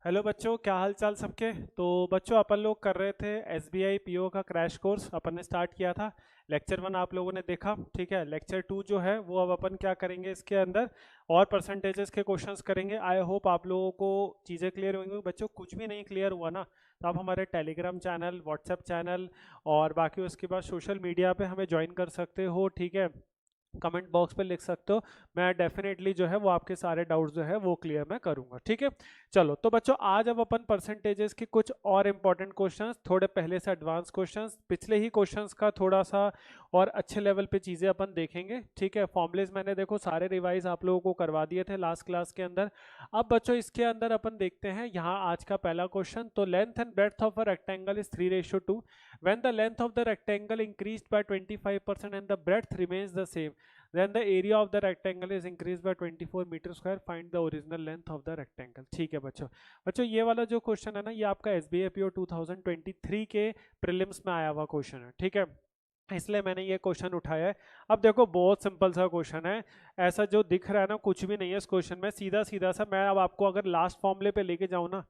Hello बच्चों, क्या हाल चाल सबके। तो बच्चों, अपन लोग कर रहे थे एसबीआई पीओ का क्रैश कोर्स। अपन ने स्टार्ट किया था। लेक्चर 1 आप लोगों ने देखा, ठीक है। लेक्चर 2 जो है वो अब अपन क्या करेंगे इसके अंदर, और परसेंटेजेस के क्वेश्चंस करेंगे। आई होप आप लोगों को चीज़ें क्लियर होंगी। बच्चों, कुछ भी नहीं क्लियर हुआ ना तो आप हमारे टेलीग्राम चैनल, व्हाट्सएप चैनल और बाकी उसके बाद सोशल मीडिया पे हमें ज्वाइन कर सकते हो, ठीक है। कमेंट बॉक्स पे लिख सकते हो। मैं डेफिनेटली जो है वो आपके सारे डाउट्स जो है वो क्लियर मैं करूंगा, ठीक है। चलो तो बच्चों, आज अब अपन परसेंटेजेस के कुछ और इंपॉर्टेंट क्वेश्चंस, थोड़े पहले से एडवांस क्वेश्चंस, पिछले ही क्वेश्चंस का थोड़ा सा और अच्छे लेवल पे चीज़ें अपन देखेंगे, ठीक है। फॉर्मुलेज मैंने देखो सारे रिवाइज आप लोगों को करवा दिए थे लास्ट क्लास के अंदर। अब बच्चों इसके अंदर अपन देखते हैं यहाँ आज का पहला क्वेश्चन। तो length and breadth of a rectangle is 3:2। When the length of the rectangle increased by 25% and the breadth remains the same, then the area of the rectangle is increased by 24 metre square, find the original length of the rectangle. ठीक है बच्चों। बच्चों ये वाला जो question है ना, ये आपका एसबीआई पीओ 2023 के प्रीलिम्स में आया हुआ क्वेश्चन है, ठीक है। इसलिए मैंने ये क्वेश्चन उठाया है। अब देखो बहुत सिंपल सा क्वेश्चन है। ऐसा जो दिख रहा है ना, कुछ भी नहीं है इस क्वेश्चन में। सीधा सीधा सा मैं अब आपको अगर लास्ट फॉर्मूले पे लेके जाऊँ ना,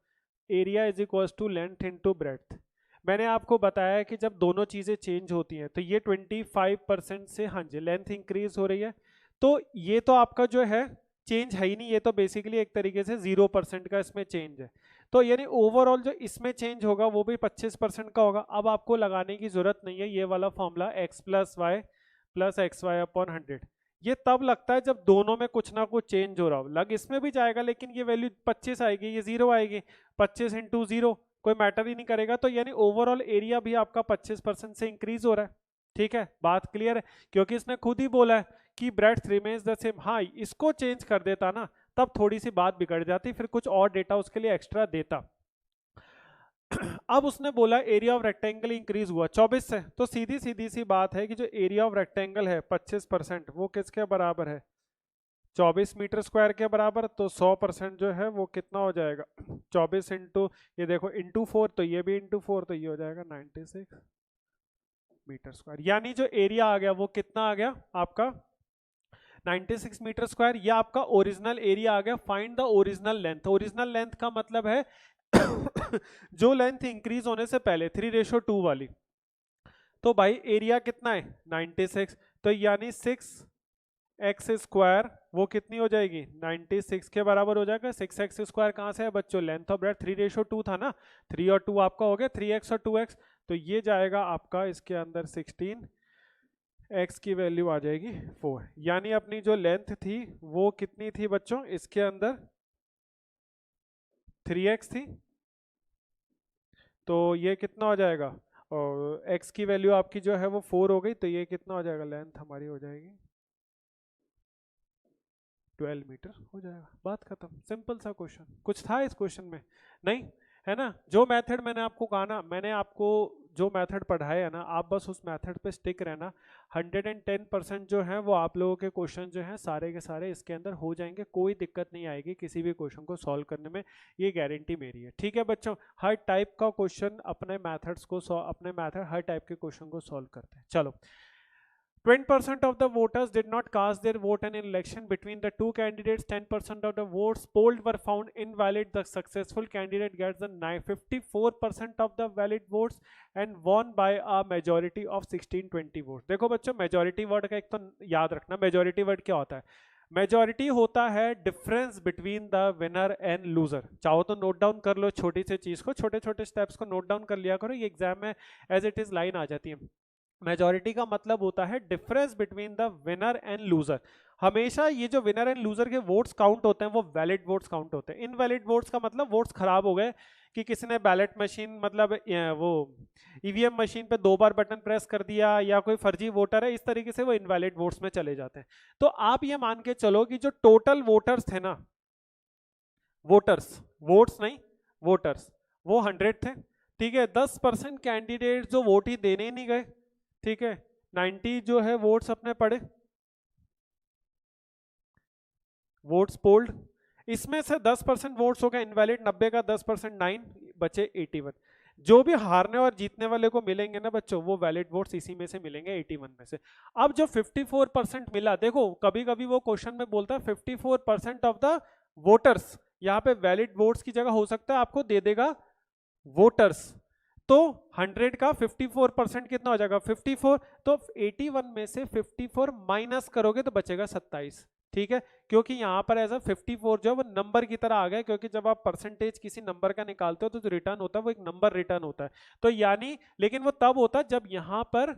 area is equals to length into breadth. मैंने आपको बताया कि जब दोनों चीज़ें चेंज होती हैं तो ये 25% से, हाँ जी, लेंथ इंक्रीज हो रही है। तो ये तो आपका जो है चेंज है ही नहीं, ये तो बेसिकली एक तरीके से 0% का इसमें चेंज है। तो यानी ओवरऑल जो इसमें चेंज होगा वो भी 25% का होगा। अब आपको लगाने की जरूरत नहीं है ये वाला formula, x plus x y upon 100। ये तब लगता है जब दोनों में कुछ ना कुछ चेंज हो रहा हो। लग इसमें भी जाएगा लेकिन ये वैल्यू 25 आएगी, ये 0 आएगी। 25 इंटू 0 कोई मैटर ही नहीं करेगा। तो यानी ओवरऑल एरिया भी आपका 25% से इंक्रीज हो रहा है, ठीक है। बात क्लियर है, क्योंकि इसने खुद ही बोला है कि ब्रेड्थ रिमेन्स द सेम। हाँ, इसको चेंज कर देता ना तब थोड़ी सी बात बिगड़ जाती, फिर कुछ और डेटा उसके लिए एक्स्ट्रा देता। अब उसने बोला एरिया ऑफ रेक्टेंगल इंक्रीज हुआ 24 से, तो सीधी सीधी सी बात है कि जो एरिया ऑफ रेक्टेंगल है 25%, वो किसके बराबर है, 24 मीटर स्क्वायर के बराबर। तो 100% जो है वो कितना हो जाएगा, 24 इंटू, ये देखो इंटू 4, तो ये भी इंटू 4, तो ये हो जाएगा 96 मीटर स्क्वायर। यानी जो एरिया आ गया वो कितना आ गया आपका, 96 मीटर स्क्वायर। ये आपका ओरिजिनल एरिया आ गया। Find the original length. Original length का मतलब है जो लेंथ इंक्रीज होने से पहले 3:2 वाली। तो भाई एरिया कितना है 96, तो यानी 6x स्क्वायर वो कितनी हो जाएगी, 96 के बराबर हो जाएगा। 6x स्क्वायर कहाँ से है बच्चों, लेंथ ऑफ ब्रेड्थ 3:2 था ना, 3 और 2 आपका हो गया 3x और 2x। तो ये जाएगा आपका इसके अंदर 16, x की वैल्यू आ जाएगी 4। यानी अपनी जो लेंथ थी वो कितनी थी बच्चों, इसके अंदर 3x थी। तो ये कितना हो जाएगा, और x की वैल्यू आपकी जो है वो 4 हो गई, तो ये कितना हो जाएगा, लेंथ हमारी हो जाएगी 12 मीटर हो जाएगा। बात खत्म। सिंपल सा क्वेश्चन। कुछ था इस क्वेश्चन में नहीं, है ना। जो मेथड मैंने आपको कहा ना, मैंने आपको जो मेथड पढ़ाया है ना, आप बस उस मेथड पे स्टिक रहना। 110% जो है वो आप लोगों के क्वेश्चन जो हैं सारे के सारे इसके अंदर हो जाएंगे। कोई दिक्कत नहीं आएगी किसी भी क्वेश्चन को सॉल्व करने में, ये गारंटी मेरी है, ठीक है बच्चों। हर टाइप का क्वेश्चन अपने मैथड्स को अपने मैथड हर टाइप के क्वेश्चन को सॉल्व करते हैं। चलो, 20% of the voters did not cast their vote in an election between the two candidates. 10% of the votes polled were found invalid. The successful candidate gets the 54% of the valid votes and won by a majority of 1620 votes. देखो बच्चों, majority word का एक तो याद रखना, majority word क्या होता है। मेजोरिटी होता है difference between the winner and loser. चाहो तो नोट डाउन कर लो छोटी सी चीज को, छोटे छोटे स्टेप्स को नोट डाउन कर लिया करो, ये एग्जाम में एज इट इज लाइन आ जाती है। मेजोरिटी का मतलब होता है difference between the winner and loser. हमेशा ये जो विनर एंड लूजर के वोट्स काउंट होते हैं वो वैलिड वोट्स काउंट होते हैं। इनवैलिड वोट्स का मतलब वोट्स खराब हो गए, कि किसी ने बैलेट मशीन मतलब वो ईवीएम मशीन पे 2 बार बटन प्रेस कर दिया, या कोई फर्जी वोटर है, इस तरीके से वो इनवैलिड वोट्स में चले जाते हैं। तो आप ये मान के चलो कि जो टोटल वोटर्स थे ना, वोटर्स, वोट्स नहीं, वोटर्स, वो 100 थे, ठीक है। 10% कैंडिडेट जो वोट ही देने ही नहीं गए, ठीक है। 90 जो है वोट्स अपने पड़े, वोट्स पोल्ड, इसमें से 10% वोट्स हो गए इनवैलिड, 90 का 10% 9 बचे 81। जो भी हारने और जीतने वाले को मिलेंगे ना बच्चों, वो वैलिड वोट्स इसी में से मिलेंगे 81 में से। अब जो 54% मिला, देखो कभी कभी वो क्वेश्चन में बोलता है 54% ऑफ द वोटर्स, यहाँ पे वैलिड वोट्स की जगह हो सकता है आपको दे देगा वोटर्स। तो 100 का 54% कितना हो जाएगा 54, तो 81 में से 54 माइनस करोगे तो बचेगा 27। ठीक है, क्योंकि यहाँ पर ऐसा 54 जो है वो नंबर की तरह आ गया, क्योंकि जब आप परसेंटेज किसी नंबर का निकालते हो तो जो रिटर्न होता है वो एक नंबर रिटर्न होता है। तो यानी, लेकिन वो तब होता जब यहाँ पर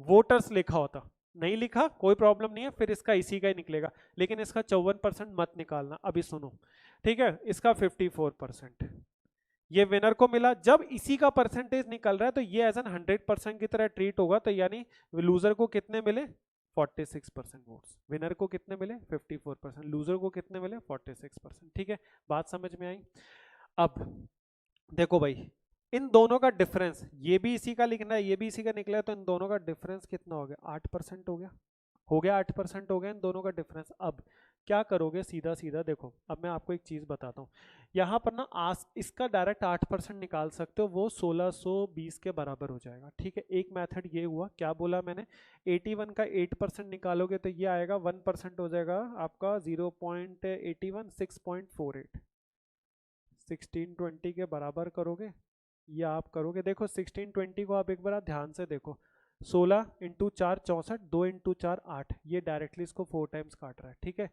वोटर्स लिखा होता, नहीं लिखा कोई प्रॉब्लम नहीं है, फिर इसका इसी का ही निकलेगा, लेकिन इसका 54% मत निकालना। अभी सुनो, ठीक है, इसका 54% ये विनर को मिला। जब इसी का परसेंटेज निकल रहा है तो ये एज एन 100% की तरह ट्रीट होगा, तो यानी लूजर को कितने मिले 46% वोट्स, विनर को कितने मिले 54%, लूजर को कितने मिले 46%। ठीक है, बात समझ में आई। अब देखो भाई, इन दोनों का डिफरेंस, ये भी इसी का लिखना है, ये भी इसी का निकला है, तो इन दोनों का डिफरेंस कितना हो गया 8% हो गया, 8% हो गया इन दोनों का डिफरेंस। अब क्या करोगे, सीधा सीधा देखो, अब मैं आपको एक चीज बताता हूँ, यहाँ पर ना इसका डायरेक्ट 8% निकाल सकते हो, वो 1620 के बराबर हो जाएगा। ठीक है, एक मेथड ये हुआ, क्या बोला मैंने, 81 का 8% निकालोगे तो ये आएगा 1% हो जाएगा आपका 0.81 6.48, 1620 के बराबर करोगे, ये आप करोगे, देखो 1620 को आप एक बार ध्यान से देखो, 16 इंटू 4 64, 2 इंटू 4 8, ये डायरेक्टली इसको 4 टाइम्स काट रहा है। ठीक है,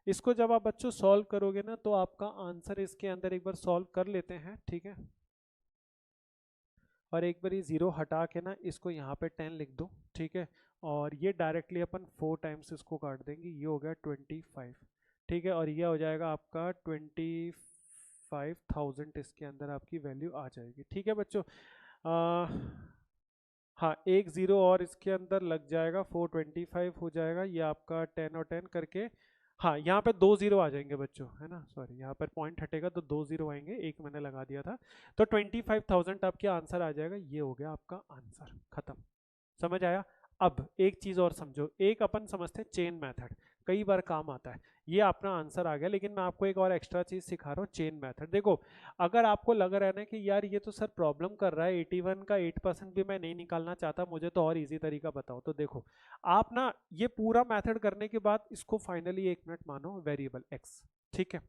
इसको जब आप बच्चों सॉल्व करोगे ना तो आपका आंसर इसके अंदर एक बार सॉल्व कर लेते हैं। ठीक है, और एक बार ये जीरो हटा के ना इसको यहाँ पे 10 लिख दो। ठीक है, और ये डायरेक्टली अपन 4 टाइम्स इसको काट देंगे, ये हो गया 25। ठीक है, और ये हो जाएगा आपका 25,000, इसके अंदर आपकी वैल्यू आ जाएगी। ठीक है बच्चों, हाँ एक ज़ीरो और इसके अंदर लग जाएगा, 425 हो जाएगा, ये आपका 10 और 10 करके, हाँ यहाँ पे 2 ज़ीरो आ जाएंगे बच्चों, है ना, सॉरी यहाँ पर पॉइंट हटेगा तो 2 ज़ीरो आएंगे, एक मैंने लगा दिया था, तो 25,000 आपके आंसर आ जाएगा, ये हो गया आपका आंसर, खत्म। समझ आया। अब एक चीज और समझो, एक अपन समझते हैं चेन मेथड, कई बार काम आता है, ये अपना आंसर आ गया, लेकिन मैं आपको एक और एक्स्ट्रा चीज सिखा रहा हूँ, चेन मेथड। देखो, अगर आपको लग रहा है ना कि यार ये तो सर प्रॉब्लम कर रहा है, 81 का 8% भी मैं नहीं निकालना चाहता, मुझे तो और इजी तरीका बताओ, तो देखो आप ना ये पूरा मेथड करने के बाद इसको फाइनली 1 मिनट मानो वेरिएबल x। ठीक है,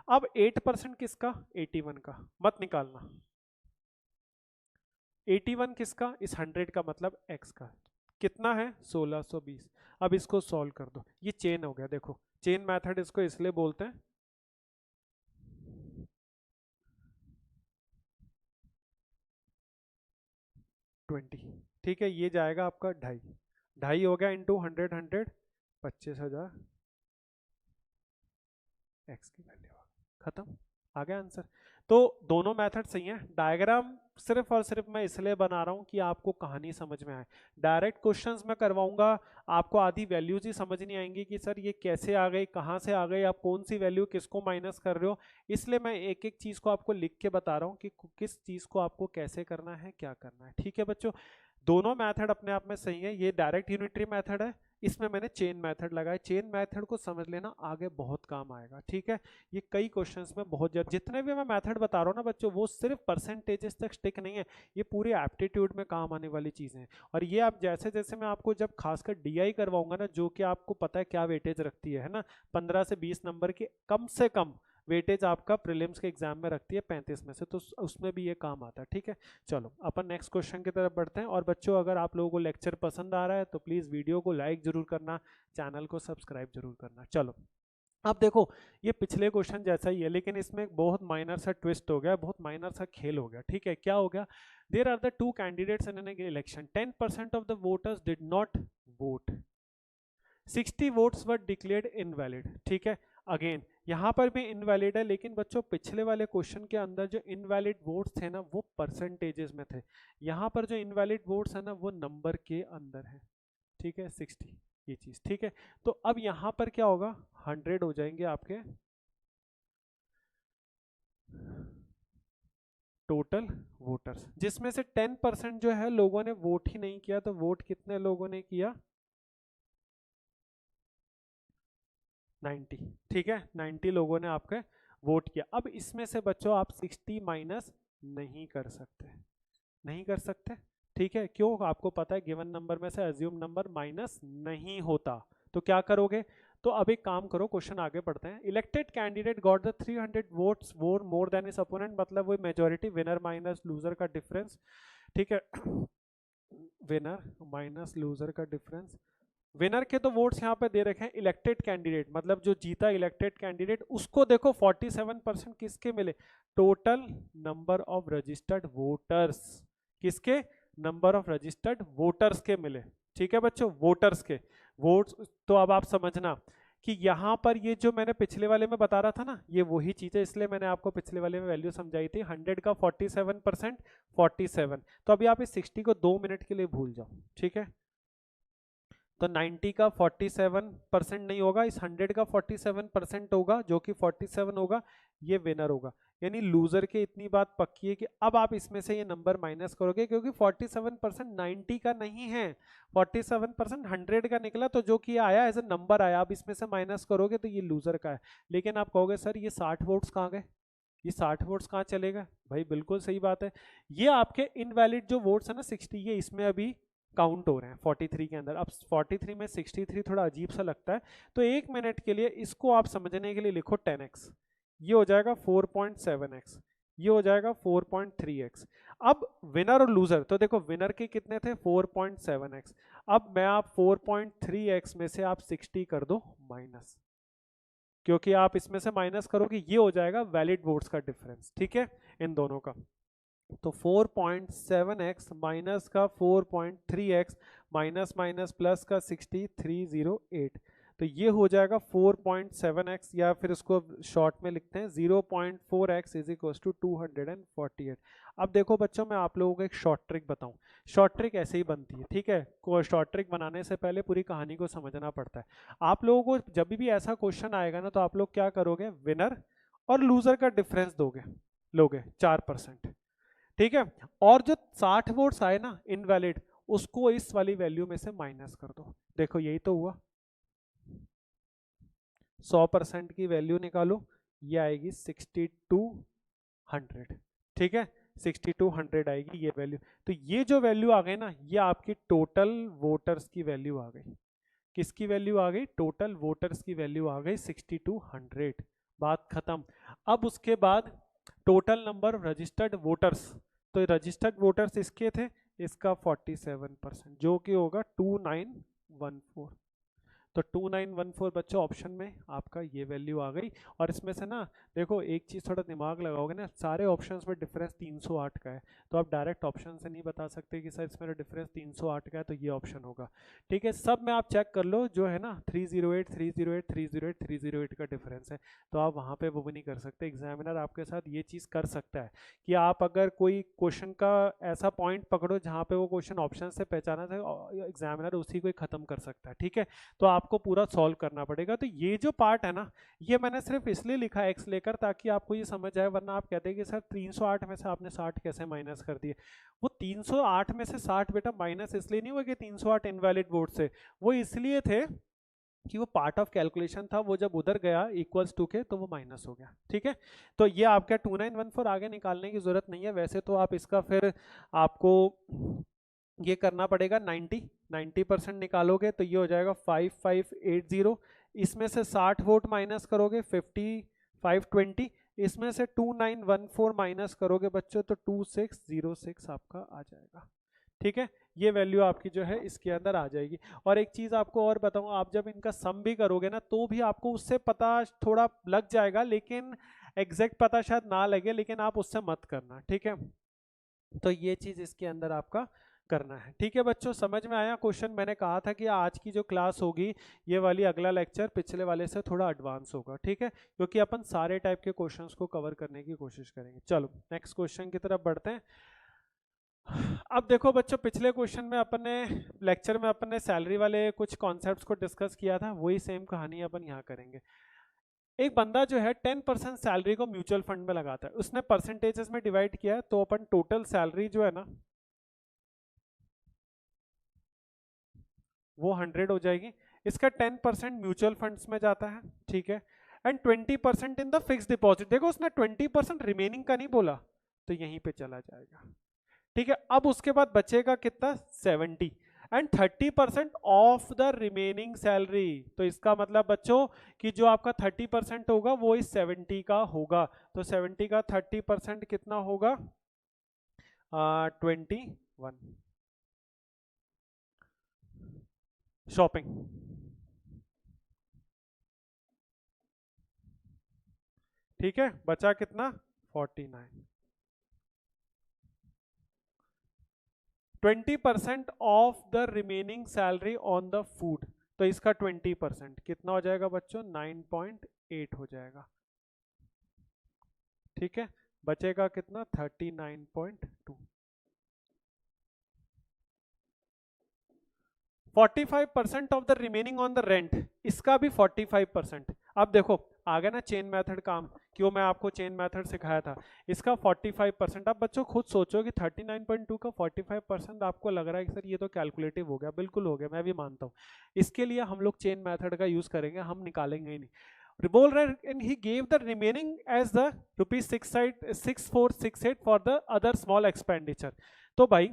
अब 8% किसका 81 का, मत निकालना, 81 किसका, इस 100 का मतलब x का, कितना है 1620। अब इसको सॉल्व कर दो, ये चेन हो गया, देखो चेन मेथड इसको इसलिए बोलते हैं, ट्वेंटी। ठीक है, ये जाएगा आपका 2.5, 2.5 हो गया इंटू 100, 100 25,000 एक्स की वैल्यू, खत्म, आ गया आंसर। तो दोनों मेथड सही है, डायग्राम सिर्फ और सिर्फ मैं इसलिए बना रहा हूँ कि आपको कहानी समझ में आए। डायरेक्ट क्वेश्चंस मैं करवाऊंगा, आपको आधी वैल्यूज ही समझ नहीं आएंगी कि सर ये कैसे आ गई, कहाँ से आ गई, आप कौन सी वैल्यू किसको माइनस कर रहे हो, इसलिए मैं एक एक चीज़ को आपको लिख के बता रहा हूँ कि किस चीज़ को आपको कैसे करना है, क्या करना है। ठीक है बच्चों, दोनों मेथड अपने आप में सही है, ये डायरेक्ट यूनिटरी मेथड है, इसमें मैंने चेन मेथड लगाया, चेन मेथड को समझ लेना, आगे बहुत काम आएगा। ठीक है, ये कई क्वेश्चंस में बहुत जितने भी मैं मेथड बता रहा हूँ ना बच्चों, वो सिर्फ परसेंटेजेस तक स्टिक नहीं है, ये पूरे एप्टीट्यूड में काम आने वाली चीज़ें हैं। और ये आप जैसे जैसे मैं आपको जब खासकर डीआई करवाऊंगा ना, जो कि आपको पता है क्या वेटेज रखती है ना, 15 से 20 नंबर के कम से कम वेटेज आपका प्रीलिम्स के एग्जाम में रखती है 35 में से, तो उसमें भी ये काम आता है। ठीक है, चलो अपन नेक्स्ट क्वेश्चन की तरफ बढ़ते हैं। और बच्चों, अगर आप लोगों को लेक्चर पसंद आ रहा है तो प्लीज़ वीडियो को लाइक जरूर करना, चैनल को सब्सक्राइब जरूर करना। चलो अब देखो, ये पिछले क्वेश्चन जैसा ही है, लेकिन इसमें एक बहुत माइनर सा ट्विस्ट हो गया, बहुत माइनर सा खेल हो गया। ठीक है, क्या हो गया, there are the two candidates in an election, 10% of the voters did not vote, 60 votes were declared invalid. ठीक है, अगेन यहाँ पर भी इनवैलिड है, लेकिन बच्चों पिछले वाले क्वेश्चन के अंदर जो इनवैलिड वोट्स थे ना वो परसेंटेजेस में थे, यहाँ पर जो इनवैलिड वोट्स है ना वो नंबर के अंदर है। ठीक है, 60 ये चीज। ठीक है, तो अब यहाँ पर क्या होगा, 100 हो जाएंगे आपके टोटल वोटर्स, जिसमें से 10% जो है लोगों ने वोट ही नहीं किया, तो वोट कितने लोगों ने किया 90। ठीक है, 90 लोगों ने आपके वोट किया। अब इसमें से बच्चों आप 60 माइनस नहीं कर सकते, नहीं कर सकते। ठीक है, क्यों? आपको पता है गिवन नंबर में से अज्यूम नंबर माइनस नहीं होता, तो क्या करोगे? तो अब एक काम करो, क्वेश्चन आगे बढ़ते हैं। Elected candidate got the 300 votes more than his opponent, मतलब वो मेजॉरिटी, विनर माइनस लूजर का डिफरेंस, ठीक है, विनर माइनस लूजर का डिफरेंस। विनर के तो वोट्स यहाँ पे दे रखे हैं, इलेक्टेड कैंडिडेट मतलब जो जीता इलेक्टेड कैंडिडेट, उसको देखो 47% किसके मिले? Total number of registered voters, किसके? नंबर ऑफ रजिस्टर्ड वोटर्स के मिले, ठीक है बच्चों, वोटर्स के वोट्स। तो अब आप समझना कि यहाँ पर ये जो मैंने पिछले वाले में बता रहा था ना, ये वही चीज है, इसलिए मैंने आपको पिछले वाले में वैल्यू समझाई थी। 100 का 47%, 47। तो अभी आप इस 60 को 2 मिनट के लिए भूल जाओ, ठीक है। तो 90 का 47% नहीं होगा, इस 100 का 47% होगा, जो कि 47 होगा, ये विनर होगा। यानी लूजर के इतनी बात पक्की है कि अब आप इसमें से ये नंबर माइनस करोगे, क्योंकि 47% 90 का नहीं है, 47% 100 का निकला, तो जो कि आया एज ए नंबर आया, आप इसमें से माइनस करोगे तो ये लूजर का है। लेकिन आप कहोगे सर ये 60 वोट्स कहाँ गए, ये 60 वोट्स कहाँ चले गए? भाई बिल्कुल सही बात है, ये आपके इनवैलिड जो वोट्स है ना 60, ये इसमें अभी काउंट हो रहे हैं 43 के अंदर। अब 43 में 63 थोड़ा अजीब सा लगता है, तो 1 मिनट के लिए इसको आप समझने के लिए लिखो 10x, ये हो जाएगा 4.7x, ये हो जाएगा 4.3x। अब विनर और लूजर, तो देखो विनर के कितने थे? 4.7x। अब मैं आप 4.3x में से आप 60 कर दो माइनस, क्योंकि आप इसमें से माइनस करोगे, ये हो जाएगा वैलिड वोट्स का डिफरेंस, ठीक है, इन दोनों का। तो 4.7x माइनस का 4.3x माइनस माइनस प्लस का 6308, तो ये हो जाएगा 4.7x, या फिर इसको शॉर्ट में लिखते हैं 0.4x इज इक्वल टू 248। अब देखो बच्चों, मैं आप लोगों को एक शॉर्ट ट्रिक बताऊं। शॉर्ट ट्रिक ऐसे ही बनती है, ठीक है। कोई शॉर्ट ट्रिक बनाने से पहले पूरी कहानी को समझना पड़ता है। आप लोगों को जब भी ऐसा क्वेश्चन आएगा ना, तो आप लोग क्या करोगे? विनर और लूजर का डिफरेंस लोगे 4%, ठीक है। और जो 60 वोट्स आए ना इनवैलिड, उसको इस वाली वैल्यू में से माइनस कर दो। देखो यही तो हुआ, 100% की वैल्यू निकालो, ये आएगी 6200, ठीक है, 6200 आएगी ये वैल्यू। तो ये जो वैल्यू आ गई ना, ये आपकी टोटल वोटर्स की वैल्यू आ गई। किसकी वैल्यू आ गई? टोटल वोटर्स की वैल्यू आ गई 6200। बात खत्म। अब उसके बाद total number of registered voters, तो रजिस्टर्ड वोटर्स इसके थे, इसका 47%, जो कि होगा 2914। तो 2914 बच्चों ऑप्शन में आपका ये वैल्यू आ गई। और इसमें से ना देखो एक चीज़ थोड़ा दिमाग लगाओगे ना, सारे ऑप्शंस में डिफरेंस 308 का है, तो आप डायरेक्ट ऑप्शन से नहीं बता सकते कि सर इसमें डिफरेंस 308 का है तो ये ऑप्शन होगा, ठीक है। सब में आप चेक कर लो, जो है ना 308 308 308 308 का डिफरेंस है, तो आप वहाँ पे वो भी नहीं कर सकते। एग्जामिनर आपके साथ ये चीज़ कर सकता है कि आप अगर कोई क्वेश्चन का ऐसा पॉइंट पकड़ो जहाँ पे वो क्वेश्चन ऑप्शन से पहचाना था, एग्जामिनर उसी को ही खत्म कर सकता है, ठीक है। तो आपको पूरा सॉल्व करना पड़ेगा। तो ये जो पार्ट है ना, ये मैंने सिर्फ इसलिए लिखा है एक्स लेकर, ताकि आपको ये समझ आए, वरना आप कहते हैं कि सर 308 में से आपने 60 कैसे माइनस कर दिए। वो 308 में से 60 बेटा माइनस इसलिए नहीं हुआ कि 308 इनवैलिड वोट से, वो इसलिए थे कि वो पार्ट ऑफ कैलकुलेशन था, वो जब उधर गया इक्वल्स टू के तो वो माइनस हो गया, ठीक है। तो ये आपका 2914 आगे निकालने की जरूरत नहीं है। वैसे तो आप इसका फिर आपको ये करना पड़ेगा 90% निकालोगे तो ये हो जाएगा 5580। इसमें से 60 वोट माइनस करोगे 5520, इसमें से 2914 माइनस करोगे बच्चों तो 2606 आपका आ जाएगा, ठीक है। ये वैल्यू आपकी जो है इसके अंदर आ जाएगी। और एक चीज आपको और बताऊं, आप जब इनका सम भी करोगे ना, तो भी आपको उससे पता थोड़ा लग जाएगा, लेकिन एग्जैक्ट पता शायद ना लगे, लेकिन आप उससे मत करना, ठीक है। तो ये चीज इसके अंदर आपका करना है, ठीक है बच्चों। समझ में आया क्वेश्चन? मैंने कहा था कि आज की जो क्लास होगी, ये वाली अगला लेक्चर पिछले वाले से थोड़ा एडवांस होगा, ठीक है, क्योंकि अपन सारे टाइप के क्वेश्चंस को कवर करने की कोशिश करेंगे। चलो नेक्स्ट क्वेश्चन की तरफ बढ़ते हैं। अब देखो बच्चों, पिछले क्वेश्चन में अपन ने लेक्चर में अपन ने सैलरी वाले कुछ कॉन्सेप्ट्स को डिस्कस किया था, वही सेम कहानी अपन यहाँ करेंगे। एक बंदा जो है 10% सैलरी को म्यूचुअल फंड में लगाता है, उसने परसेंटेजेस में डिवाइड किया है, तो अपन टोटल सैलरी जो है ना वो 100 हो जाएगी। इसका 10% म्यूचुअल फंड्स में जाता है, ठीक है, and 20% in the fix deposit. देखो उसने 20% रिमेनिंग का नहीं बोला, तो यहीं पे चला जाएगा, ठीक है। अब उसके बाद बचेगा कितना 70 and 30% of the remaining salary. तो इसका मतलब बच्चों कि जो आपका 30% होगा वो इस 70 का होगा। तो 70 का 30% कितना होगा 21। शॉपिंग, ठीक है, बचा कितना 49। 20% of the remaining salary on the food. तो इसका 20% कितना हो जाएगा बच्चों 9.8 हो जाएगा। ठीक है, बचेगा कितना 39.2। 45% of the remaining on the rent, इसका भी 45%। अब देखो आ गया ना चेन मेथड काम, क्यों मैं आपको चेन मेथड सिखाया था। इसका 45%। अब बच्चों खुद सोचो कि 39.2 का 45% आपको लग रहा है कि सर ये तो कैलकुलेटिव हो गया। बिल्कुल हो गया, मैं भी मानता हूँ। इसके लिए हम लोग चेन मेथड का यूज करेंगे, हम निकालेंगे ही नहीं। बोल रहे and he gave the remaining as the ₹6468 for the other small expenditure. तो भाई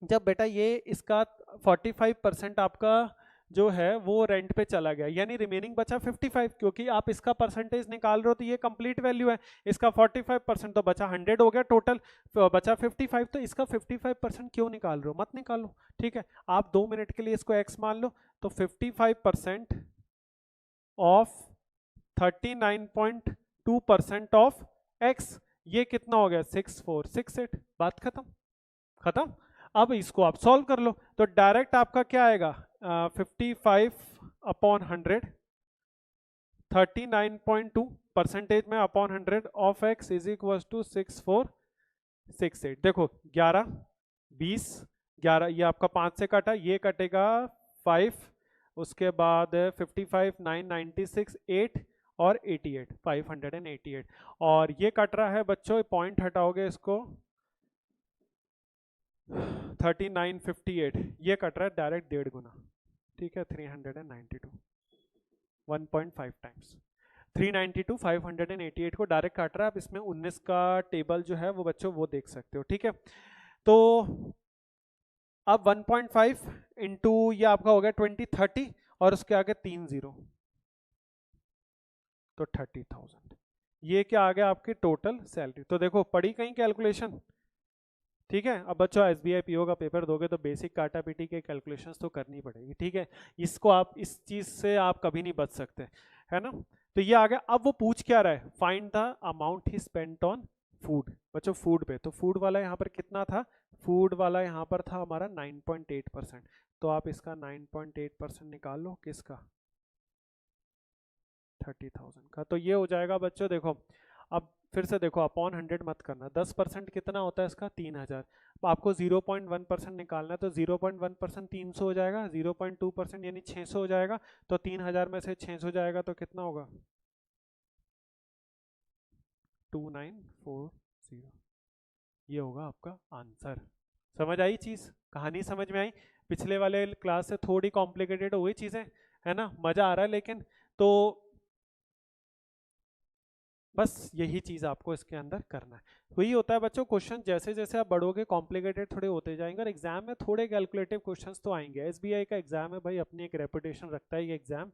जब बेटा ये इसका 45% आपका जो है वो रेंट पे चला गया, यानी रिमेनिंग बचा 55, क्योंकि आप इसका परसेंटेज निकाल रहे हो तो ये कंप्लीट वैल्यू है। इसका 45% तो बचा 100 हो गया टोटल, तो बचा 55। तो इसका 55% क्यों निकाल रहे हो, मत निकालो। ठीक है, आप 2 मिनट के लिए इसको x मान लो। तो 55% ऑफ 39.2% ऑफ x, ये कितना हो गया 6468। बात खत्म, खत्म। अब इसको आप सॉल्व कर लो तो डायरेक्ट आपका क्या आएगा 55/100, 39.2 परसेंटेज में upon 100 of x is equal to 6468। देखो 11 20 11, ये आपका 5 से कटा, ये कटेगा 5, उसके बाद 55 9 96 8 और 88 588, और ये कट रहा है बच्चों, पॉइंट हटाओगे इसको 3958, ये कट रहा है डायरेक्ट 1.5 गुना। ठीक है, 392 1.5 टाइम्स 392 588 को डायरेक्ट काट रहा है। अब इसमें 19 का टेबल जो है वो बच्चों वो देख सकते हो। ठीक है, तो अब 1.5 इंटू ये आपका हो गया 2030 और उसके आगे 3 0, तो 30,000। ये क्या आ गया आपकी टोटल सैलरी। तो देखो पड़ी कहीं कैलकुलेशन। ठीक है, अब बच्चों एसबीआई पीओ का पेपर दोगे तो बेसिक काटा पीटी के कैलकुलेशंस तो करनी पड़ेगी। ठीक है, इसको आप इस चीज से आप कभी नहीं बच सकते, है ना। तो ये आ गया। अब वो पूछ क्या रहा है, find the amount he spent on food. बच्चों फूड पे, तो फूड वाला यहाँ पर कितना था, फूड वाला यहाँ पर था हमारा 9.8%। तो आप इसका 9.8% निकाल लो, किसका 30,000 का। तो ये हो जाएगा बच्चों, देखो अब फिर से देखो अपॉन 100 मत करना, 10% कितना होता है इसका 3000। अब आपको 0.1% निकालना है, तो 0.1% 300 हो जाएगा, 0.2% यानी 600 हो जाएगा। तो 3000 में से 600 जाएगा तो कितना होगा 2940। ये होगा आपका आंसर। समझ आई चीज, कहानी समझ में आई। पिछले वाले क्लास से थोड़ी कॉम्प्लिकेटेड हो गई चीजें, है ना, मजा आ रहा है लेकिन। तो बस यही चीज आपको इसके अंदर करना है। वही होता है बच्चों, क्वेश्चन जैसे जैसे आप बढ़ोगे कॉम्प्लिकेटेड थोड़े होते जाएंगे, और एग्जाम में थोड़े कैलकुलेटिव क्वेश्चंस तो आएंगे। एसबीआई का एग्जाम है भाई, अपनी एक रेपुटेशन रखता है ये एग्जाम।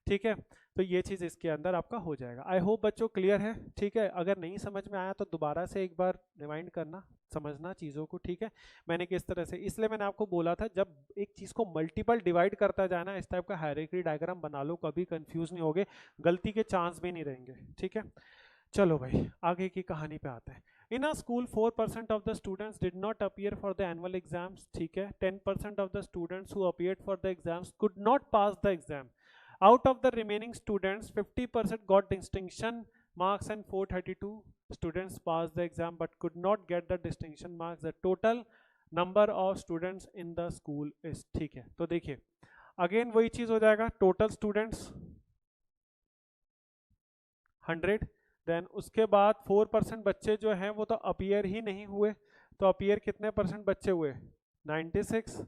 ठीक है, तो ये चीज इसके अंदर आपका हो जाएगा। आई होप बच्चों क्लियर है। ठीक है, अगर नहीं समझ में आया तो दोबारा से एक बार रिमाइंड करना, समझना चीज़ों को। ठीक है, मैंने किस तरह से, इसलिए मैंने आपको बोला था जब एक चीज़ को मल्टीपल डिवाइड करता जाना, इस टाइप का हायरार्की डायग्राम बना लो, कभी कंफ्यूज नहीं होगे, गलती के चांस भी नहीं रहेंगे। ठीक है, चलो भाई आगे की कहानी पे आते हैं। In a school 4% of the students did not appear for the annual exams. ठीक है, 10% of the students who appeared for the exams could not pass the exam. Out of the remaining students 50% got distinction marks and 432 students passed the exam but could not get the distinction marks. The total number of students in the school is, ठीक है, तो देखिए again वही चीज हो जाएगा, total students 100, then उसके बाद 4% बच्चे जो हैं वो तो अपीयर ही नहीं हुए। तो अपीयर कितने परसेंट बच्चे हुए 96।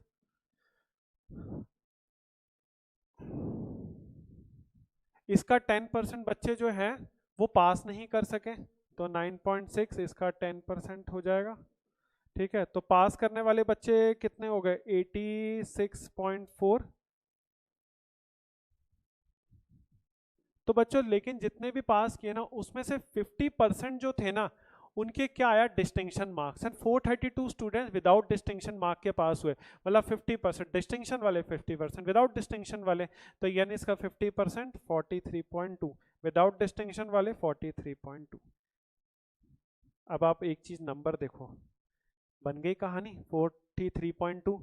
इसका 10% बच्चे जो हैं वो पास नहीं कर सके, तो 9.6 इसका 10% हो जाएगा। ठीक है, तो पास करने वाले बच्चे कितने हो गए? 86.4। तो बच्चों लेकिन जितने भी पास किए ना उसमें से 50% जो थे ना उनके क्या आया? Distinction marks. And 432 students without distinction mark के पास हुए, मतलब 50%। डिस्टिंक्शन वाले 50%, विदाउट डिस्टिंक्शन वाले तो यानी इसका 50% 43.2, विदाउट डिस्टिंक्शन वाले 43.2। अब आप एक चीज नंबर देखो, बन गई कहानी। 43.2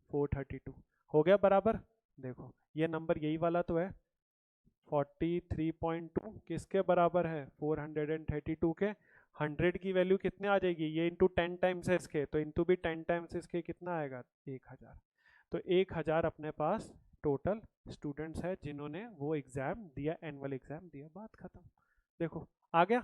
432 हो गया बराबर। देखो ये नंबर यही वाला तो है। 43.2 किसके बराबर है? 432 के। 100 की वैल्यू कितने आ जाएगी? ये इंटू 10 टाइम्स है इसके, तो इंटू भी 10 टाइम्स इसके कितना आएगा? 1000। तो 1000 अपने पास टोटल स्टूडेंट्स है जिन्होंने वो एग्जाम दिया, एनुअल एग्जाम दिया। बात खत्म। देखो आ गया,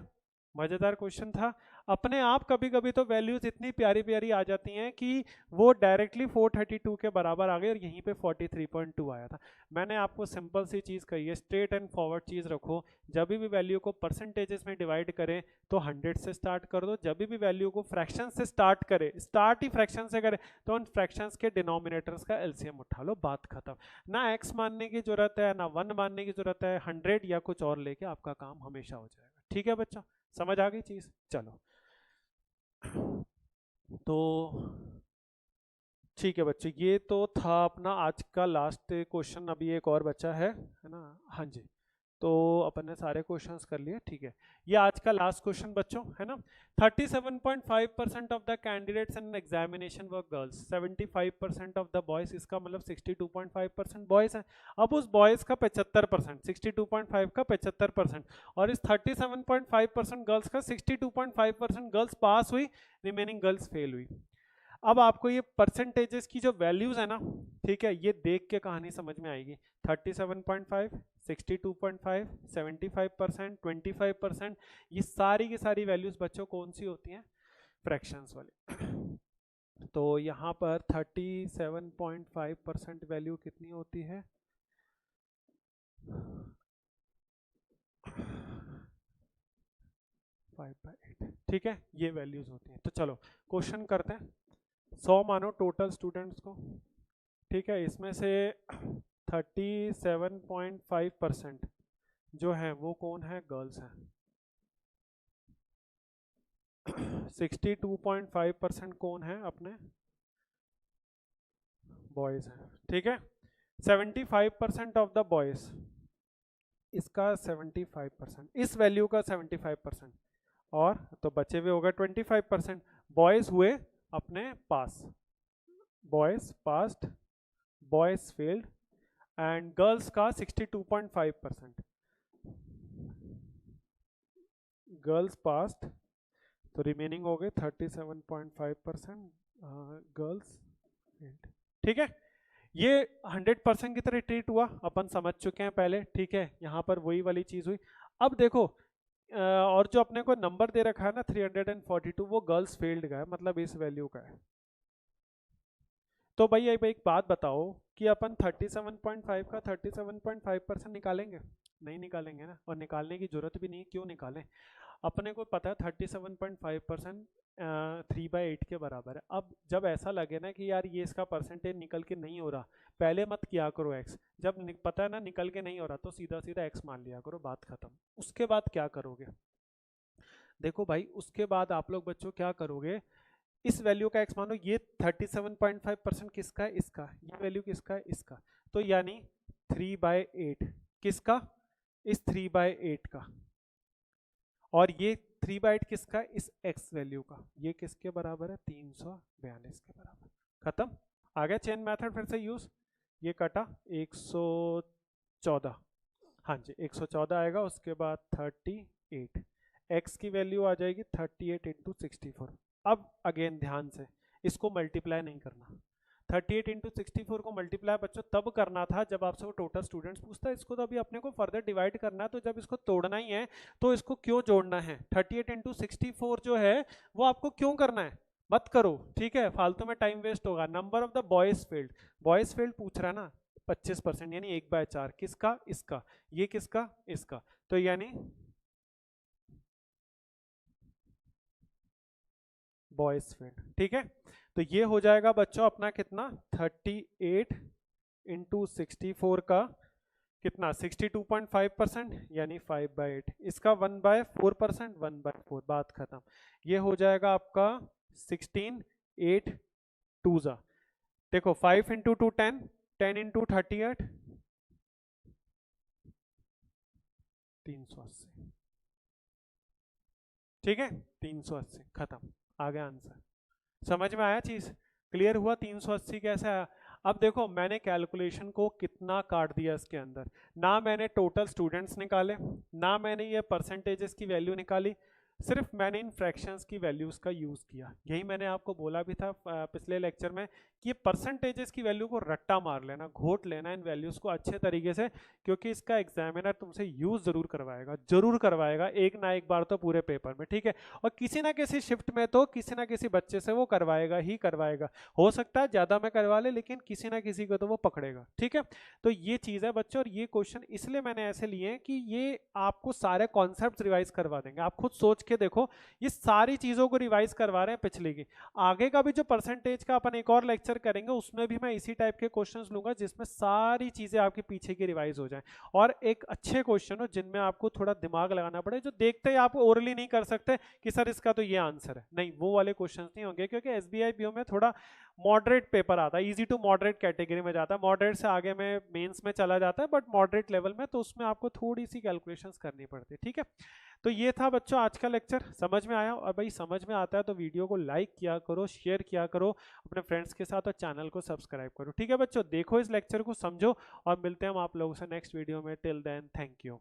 मजेदार क्वेश्चन था। अपने आप कभी कभी तो वैल्यूज इतनी प्यारी प्यारी आ जाती हैं कि वो डायरेक्टली 432 के बराबर आ गए और यहीं पे 43.2 आया था। मैंने आपको सिंपल सी चीज कही है, स्ट्रेट एंड फॉरवर्ड चीज रखो। जब भी वैल्यू को परसेंटेजेस में डिवाइड करें तो 100 से स्टार्ट कर दो, जब भी वैल्यू को फ्रैक्शन से स्टार्ट करे, स्टार्ट ही फ्रैक्शन से करे, तो उन फ्रैक्शंस के डिनोमिनेटर्स का एलसीएम उठा लो, बात खत्म। ना एक्स मानने की जरूरत है ना 1 मानने की जरूरत है, 100 या कुछ और लेके आपका काम हमेशा हो जाएगा। ठीक है बच्चों, समझ आ गई चीज? चलो तो ठीक है बच्चों, ये तो था अपना आज का लास्ट क्वेश्चन। अभी एक और बचा है ना? हाँ जी, तो अपन ने सारे क्वेश्चंस कर लिए। ठीक है, ये आज का लास्ट क्वेश्चन बच्चों है ना। 37.5% of the candidates in examination were girls, 75% of the boys. इसका मतलब 62.5% बॉयज है। अब उस बॉयज का 75%, 62.5 का 75%, और इस 37.5% गर्ल्स का 62.5% गर्ल्स पास हुई, रिमेनिंग गर्ल्स फेल हुई। अब आपको ये परसेंटेजेस की जो वैल्यूज है ना, ठीक है, ये देख के कहानी समझ में आएगी। 37.5, 62.5, 75%, 25%, ये सारी की सारी वैल्यूज बच्चों कौन सी होती हैं? फ्रैक्शंस वाली। तो यहाँ पर 37.5% वैल्यू कितनी होती है? 5/8। ठीक है, ये वैल्यूज होती हैं। तो चलो क्वेश्चन करते हैं। 100 मानो टोटल स्टूडेंट्स को, ठीक है, इसमें से 37.5% जो है वो कौन है? गर्ल्स हैं। 62.5% कौन है? अपने बॉयज हैं। ठीक है, 75% ऑफ द बॉयज, इसका 75%, इस वैल्यू का 75%, और तो बचे हुए होगा 25%। बॉयज हुए अपने पास, boys passed, boys failed, and girls का 62.5%। गर्ल्स पास्ड, तो रिमेनिंग हो गए 37.5%, गर्ल्स फेल्ड। ठीक है, ये 100% की तरह ट्रीट हुआ, अपन समझ चुके हैं पहले। ठीक है, यहाँ पर वही वाली चीज हुई। अब देखो और जो अपने को नंबर दे रखा है ना 342, वो गर्ल्स फील्ड का है, मतलब इस वैल्यू का है। तो भाई अब एक बात बताओ कि अपन 37.5 का 37.5% निकालेंगे? नहीं निकालेंगे ना, और निकालने की जरूरत भी नहीं। क्यों निकालें? अपने को पता है 37.5% 3/8 के बराबर है। अब जब ऐसा लगे ना कि यार ये इसका परसेंटेज निकल के नहीं हो रहा, पहले मत किया करो एक्स। जब पता है ना निकल के नहीं हो रहा तो सीधा सीधा एक्स मान लिया करो, बात खत्म। उसके बाद क्या करोगे? देखो भाई, उसके बाद आप लोग बच्चों क्या करोगे? इस वैल्यू का एक्स मानो, ये 37.5% किसका है? इसका। ये वैल्यू किसका है? इसका। तो यानी 3/8 किसका? इस 3/8 का। और ये 3/8 किसका? इस x वैल्यू का। ये किसके बराबर है? 342 के बराबर। खत्म। आ गया चेन मेथड फिर से यूज। ये कटा 114, हाँ जी 114 आएगा। उसके बाद 38, x की वैल्यू आ जाएगी 38 इंटू 64। अब अगेन ध्यान से इसको मल्टीप्लाई नहीं करना। 38 इंटू 64 को मल्टीप्लाई बच्चों तब करना था जब आपसे वो टोटल स्टूडेंट्स पूछता है। इसको तो अभी अपने को फर्दर डिवाइड करना है, तो जब इसको तोड़ना ही है तो इसको क्यों जोड़ना है? 38 इंटू 64 जो है वो आपको क्यों करना है? मत करो, ठीक है, फालतू में टाइम वेस्ट होगा। Number of the boys field, boys field पूछ रहा है ना, 25% यानी 1/4 किसका? इसका। ये किसका? इसका। तो यानी बॉयज फील्ड। ठीक है, तो ये हो जाएगा बच्चों अपना कितना 38 इंटू 64 का कितना 62.5% यानी 5/8, इसका 1/4%, 1/4, बात खत्म। ये हो जाएगा आपका 16, 8 2 जा, देखो 5 इंटू 2 10, 10 इंटू 38 380। ठीक है, 380 खत्म, आ गया आंसर। समझ में आया चीज, क्लियर हुआ 380 कैसे आया। अब देखो मैंने कैलकुलेशन को कितना काट दिया इसके अंदर, ना मैंने टोटल स्टूडेंट्स निकाले, ना मैंने ये परसेंटेजेस की वैल्यू निकाली, सिर्फ मैंने इन फ्रैक्शंस की वैल्यूज का यूज किया। यही मैंने आपको बोला भी था पिछले लेक्चर में कि ये परसेंटेजेस की वैल्यू को रट्टा मार लेना, घोट लेना इन वैल्यूज को अच्छे तरीके से, क्योंकि इसका एग्जामिनर तुमसे यूज जरूर करवाएगा, जरूर करवाएगा, एक ना एक बार तो पूरे पेपर में। ठीक है, और किसी ना किसी शिफ्ट में तो किसी ना किसी बच्चे से वो करवाएगा ही करवाएगा, हो सकता है ज्यादा में करवा ले लेकिन किसी ना किसी को तो वो पकड़ेगा। ठीक है, तो ये चीज है बच्चों, और ये क्वेश्चन इसलिए मैंने ऐसे लिए कि ये आपको सारे कॉन्सेप्ट रिवाइज करवा देंगे। आप खुद सोच के देखो, ये सारी चीजों को रिवाइज करवा रहे हैं पिछले की। आगे का भी जो परसेंटेज का अपन एक और लेक्चर करेंगे उसमें भी मैं इसी टाइप के क्वेश्चंस लूंगा जिसमें सारी चीजें आपके पीछे की रिवाइज हो जाएं, और एक अच्छे क्वेश्चन हो जिनमें आपको थोड़ा दिमाग लगाना पड़े, जो देखते ही आप ओरली नहीं कर सकते कि सर इसका तो ये आंसर है, नहीं वो वाले क्वेश्चंस नहीं होंगे, क्योंकि एसबीआई पीओ में थोड़ा मॉडरेट पेपर आता है, इजी टू मॉडरेट कैटेगरी में जाता है, मॉडरेट से आगे में मेंस में चला जाता है, बट मॉडरेट लेवल में, तो उसमें आपको थोड़ी सी कैलकुलेशंस करनी पड़ती है। ठीक है, तो ये था बच्चों आज का लेक्चर, समझ में आया? और भाई समझ में आता है तो वीडियो को लाइक किया करो, शेयर किया करो अपने फ्रेंड्स के साथ, और चैनल को सब्सक्राइब करो। ठीक है बच्चों, देखो इस लेक्चर को, समझो, और मिलते हैं हम आप लोगों से नेक्स्ट वीडियो में। Till then thank you.